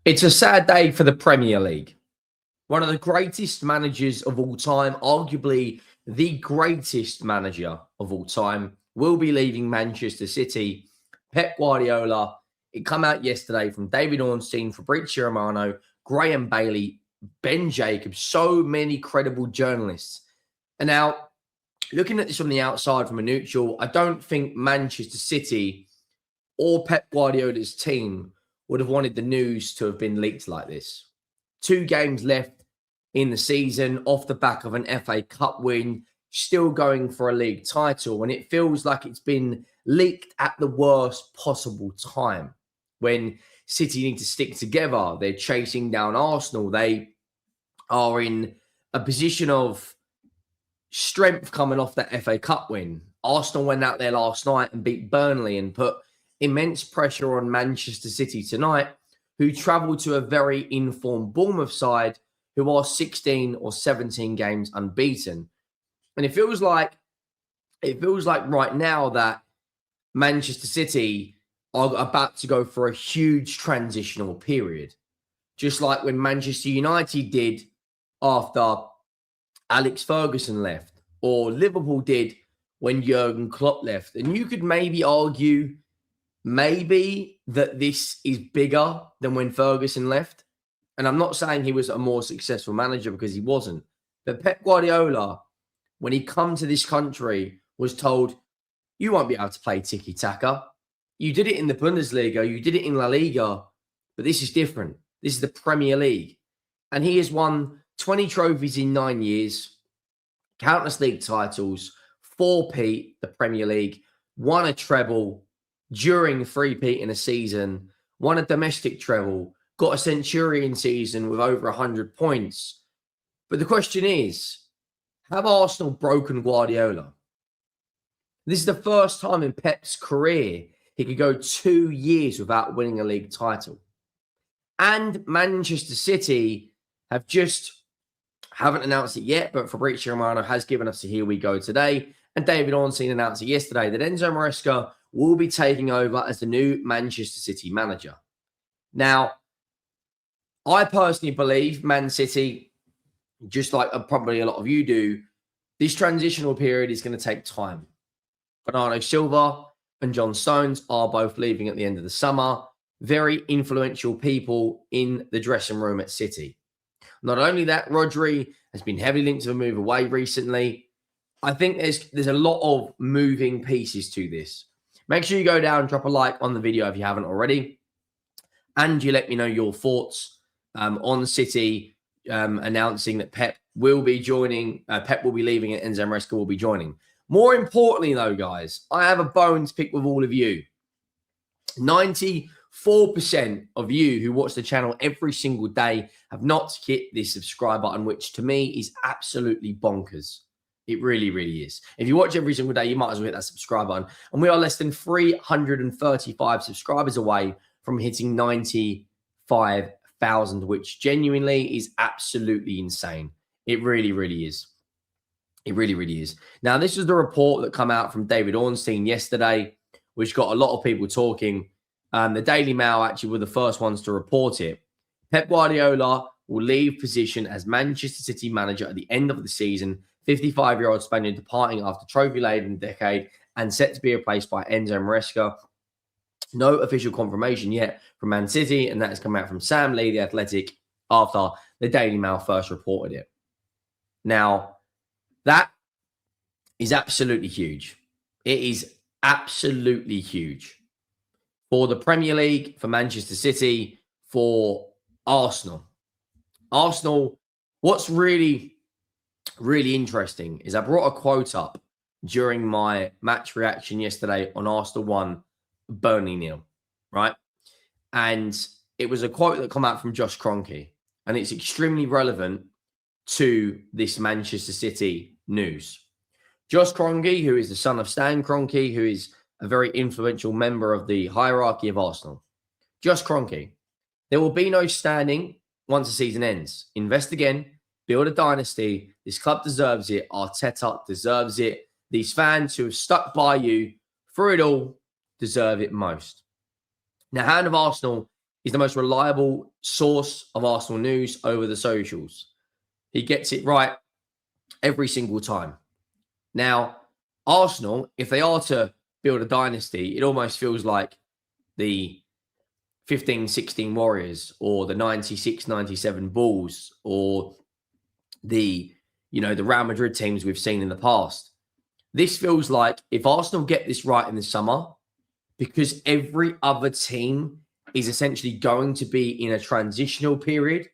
It's a sad day for the Premier League. One of the greatest managers of all time, arguably the greatest manager of all time, will be leaving Manchester City. Pep Guardiola. It come out yesterday from David Ornstein, Fabrizio Romano, Graham Bailey, Ben Jacobs, so many credible journalists. And now, looking at this from the outside, from a neutral, I don't think Manchester City or Pep Guardiola's team would have wanted the news to have been leaked like this. 2 games left in the season off the back of an FA Cup win, still going for a league title. And it feels like it's been leaked at the worst possible time when City need to stick together. They're chasing down Arsenal. They are in a position of strength coming off that FA Cup win. Arsenal went out there last night and beat Burnley and put immense pressure on Manchester City tonight, who travel to a very informed Bournemouth side who are 16 or 17 games unbeaten. And it feels like right now that Manchester City are about to go for a huge transitional period. Just like when Manchester United did after Alex Ferguson left, or Liverpool did when Jurgen Klopp left. And you could maybe argue that this is bigger than when Ferguson left. And I'm not saying he was a more successful manager, because he wasn't. But Pep Guardiola, when he come to this country, was told, you won't be able to play tiki-taka. You did it in the Bundesliga, you did it in La Liga, but this is different. This is the Premier League. And he has won 20 trophies in 9 years, countless league titles, 4-peat the Premier League, won a treble during 3-peat in a season, won a domestic treble, got a Centurion season with over 100 points. But the question is, have Arsenal broken Guardiola? This is the first time in Pep's career he could go 2 years without winning a league title. And Manchester City haven't announced it yet, but Fabrizio Romano has given us a here we go today. And David Ornstein announced it yesterday that Enzo Maresca will be taking over as the new Manchester City manager. Now, I personally believe Man City, just like probably a lot of you do, this transitional period is going to take time. Bernardo Silva and John Stones are both leaving at the end of the summer. Very influential people in the dressing room at City. Not only that, Rodri has been heavily linked to a move away recently. I think there's a lot of moving pieces to this. Make sure you go down, drop a like on the video if you haven't already, and you let me know your thoughts on City announcing that Pep will be joining. Pep will be leaving and Enzo Maresca will be joining. More importantly, though, guys, I have a bone to pick with all of you. 94% of you who watch the channel every single day have not hit this subscribe button, which to me is absolutely bonkers. It really, really is. If you watch every single day, you might as well hit that subscribe button. And we are less than 335 subscribers away from hitting 95,000, which genuinely is absolutely insane. It really, really is. It really, really is. Now, this is the report that came out from David Ornstein yesterday, which got a lot of people talking. The Daily Mail actually were the first ones to report it. Pep Guardiola will leave position as Manchester City manager at the end of the season. 55-year-old Spaniard departing after trophy-laden decade and set to be replaced by Enzo Maresca. No official confirmation yet from Man City, and that has come out from Sam Lee, The Athletic, after the Daily Mail first reported it. Now, that is absolutely huge. It is absolutely huge for the Premier League, for Manchester City, for Arsenal. Arsenal, what's really interesting is I brought a quote up during my match reaction yesterday on Arsenal 1, Burnley 0, right? And it was a quote that came out from Josh Kroenke, and it's extremely relevant to this Manchester City news. Josh Kroenke, who is the son of Stan Kroenke, who is a very influential member of the hierarchy of Arsenal. Josh Kroenke, there will be no standing once the season ends. Invest again, build a dynasty. This club deserves it. Arteta deserves it. These fans who have stuck by you through it all deserve it most. Now, hand of Arsenal He's the most reliable source of Arsenal news over the socials. He gets it right every single time. Now, Arsenal, if they are to build a dynasty, it almost feels like the 15-16 Warriors or the 96-97 Bulls or the Real Madrid teams we've seen in the past. This feels like if Arsenal get this right in the summer, because every other team is essentially going to be in a transitional period,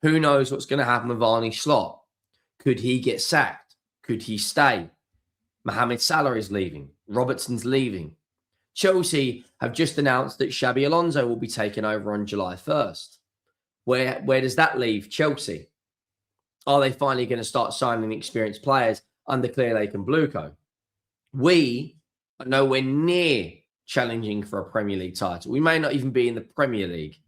who knows what's going to happen with Arne Slot? Could he get sacked? Could he stay? Mohamed Salah is leaving. Robertson's leaving. Chelsea have just announced that Xabi Alonso will be taken over on July 1st. Where does that leave Chelsea? Are they finally going to start signing experienced players under Clear Lake and Blueco? We are nowhere near challenging for a Premier League title. We may not even be in the Premier League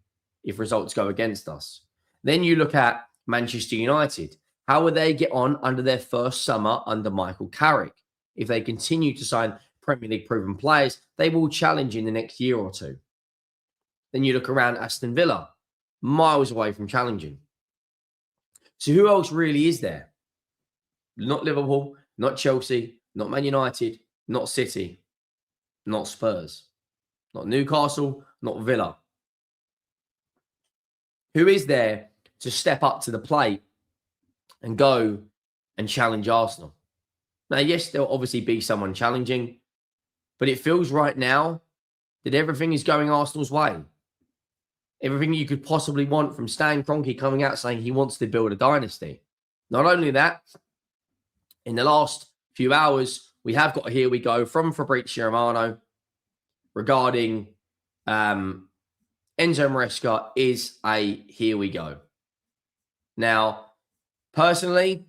if results go against us. Then you look at Manchester United. How will they get on under their first summer under Michael Carrick? If they continue to sign Premier League proven players, they will challenge in the next year or two. Then you look around Aston Villa, miles away from challenging. So who else really is there? Not Liverpool, not Chelsea, not Man United, not City, not Spurs, not Newcastle, not Villa. Who is there to step up to the plate and go and challenge Arsenal? Now, yes, there'll obviously be someone challenging, but it feels right now that everything is going Arsenal's way. Everything you could possibly want, from Stan Kroenke coming out saying he wants to build a dynasty. Not only that, in the last few hours, we have got a here we go from Fabrizio Romano regarding Enzo Maresca is a here we go. Now, personally,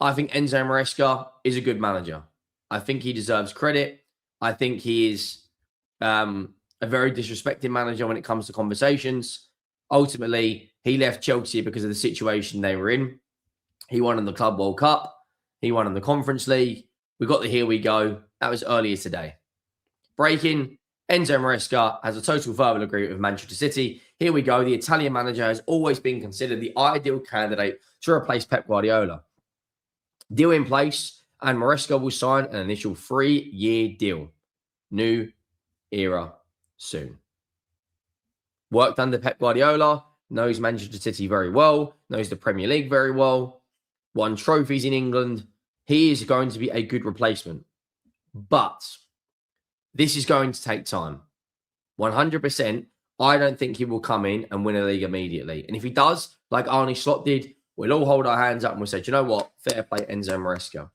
I think Enzo Maresca is a good manager. I think he deserves credit. I think he is a very disrespected manager when it comes to conversations. Ultimately, he left Chelsea because of the situation they were in. He won in the Club World Cup. He won in the Conference League. We got the here we go. That was earlier today. Breaking, Enzo Maresca has a total verbal agreement with Manchester City. Here we go. The Italian manager has always been considered the ideal candidate to replace Pep Guardiola. Deal in place, and Maresca will sign an initial 3-year deal. New era soon. Worked under Pep Guardiola, knows Manchester City very well, knows the Premier League very well, won trophies in England. He is going to be a good replacement. But this is going to take time. 100%, I don't think he will come in and win a league immediately. And if he does, like Arne Slot did, we'll all hold our hands up and we'll say, do you know what? Fair play, Enzo Maresca.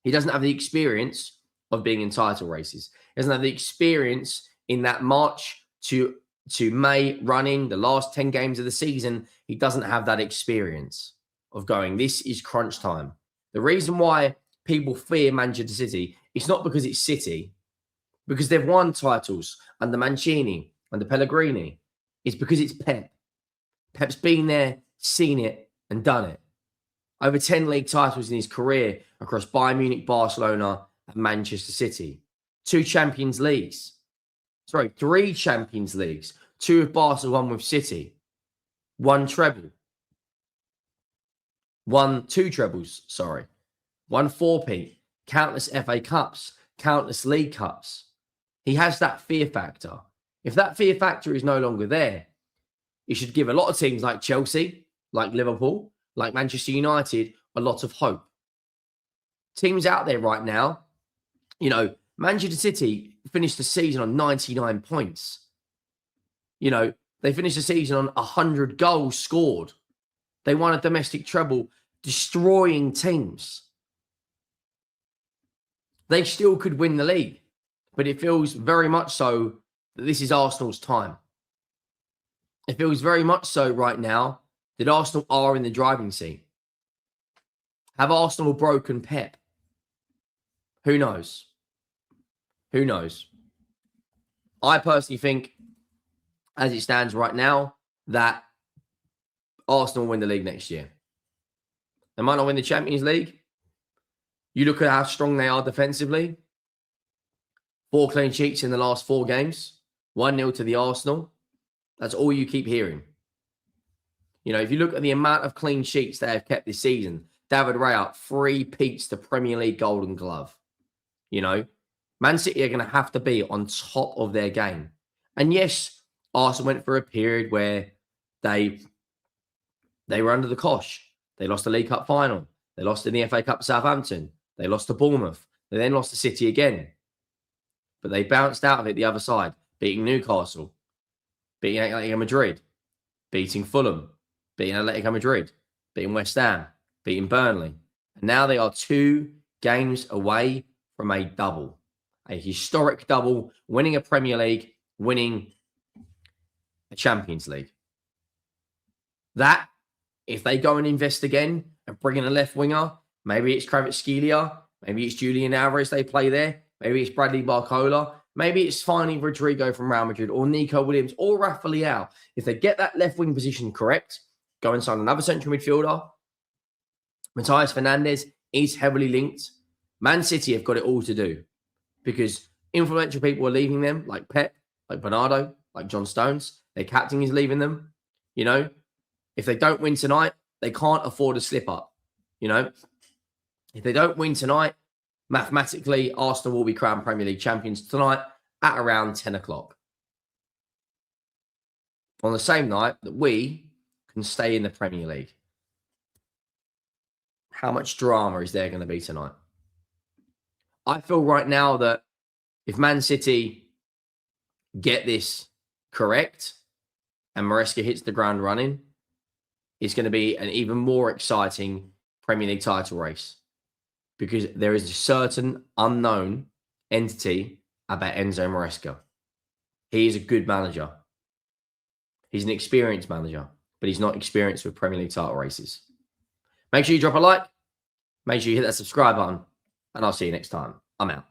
He doesn't have the experience of being in title races. He doesn't have the experience in that March to May running, the last 10 games of the season. He doesn't have that experience of going, this is crunch time. The reason why people fear Manchester City, it's not because it's City, because they've won titles under Mancini, under Pellegrini. It's because it's Pep. Pep's been there, seen it, and done it. Over 10 league titles in his career across Bayern Munich, Barcelona, and Manchester City. 3 Champions Leagues. 2 with Barca, 1 with City. 1 treble. 2 trebles, 1 4-peat. Countless FA Cups. Countless League Cups. He has that fear factor. If that fear factor is no longer there, it should give a lot of teams like Chelsea, like Liverpool, like Manchester United, a lot of hope. Teams out there right now, Manchester City finished the season on 99 points. They finished the season on 100 goals scored. They won a domestic treble, destroying teams. They still could win the league, but it feels very much so that this is Arsenal's time. It feels very much so right now that Arsenal are in the driving seat. Have Arsenal broken Pep? Who knows? Who knows? I personally think, as it stands right now, that Arsenal will win the league next year. They might not win the Champions League. You look at how strong they are defensively. 4 clean sheets in the last 4 games. 1-0 to the Arsenal. That's all you keep hearing. You know, if you look at the amount of clean sheets they have kept this season, David Raya, 3 peats to Premier League Golden Glove. You know, Man City are going to have to be on top of their game. And yes, Arsenal went through a period where they were under the cosh. They lost the League Cup final. They lost in the FA Cup to Southampton. They lost to Bournemouth. They then lost to City again. But they bounced out of it the other side, beating Newcastle, beating Atletico Madrid, beating Fulham, beating Atletico Madrid, beating West Ham, beating Burnley. And now they are 2 games away from a double, a historic double, winning a Premier League, winning a Champions League. That, if they go and invest again and bring in a left winger, maybe it's Kvaratskhelia, maybe it's Julian Alvarez they play there, maybe it's Bradley Barcola, maybe it's finally Rodrigo from Real Madrid or Nico Williams or Rafa Leao. If they get that left wing position correct, go and sign another central midfielder. Matthias Fernandes is heavily linked. Man City have got it all to do because influential people are leaving them, like Pep, like Bernardo, like John Stones. Their captain is leaving them. You know, if they don't win tonight, they can't afford a slip up. You know, if they don't win tonight, mathematically, Arsenal will be crowned Premier League champions tonight at around 10 o'clock. On the same night that we can stay in the Premier League. How much drama is there going to be tonight? I feel right now that if Man City get this correct and Maresca hits the ground running, it's going to be an even more exciting Premier League title race because there is a certain unknown entity about Enzo Maresca. He is a good manager. He's an experienced manager, but he's not experienced with Premier League title races. Make sure you drop a like. Make sure you hit that subscribe button. And I'll see you next time. I'm out.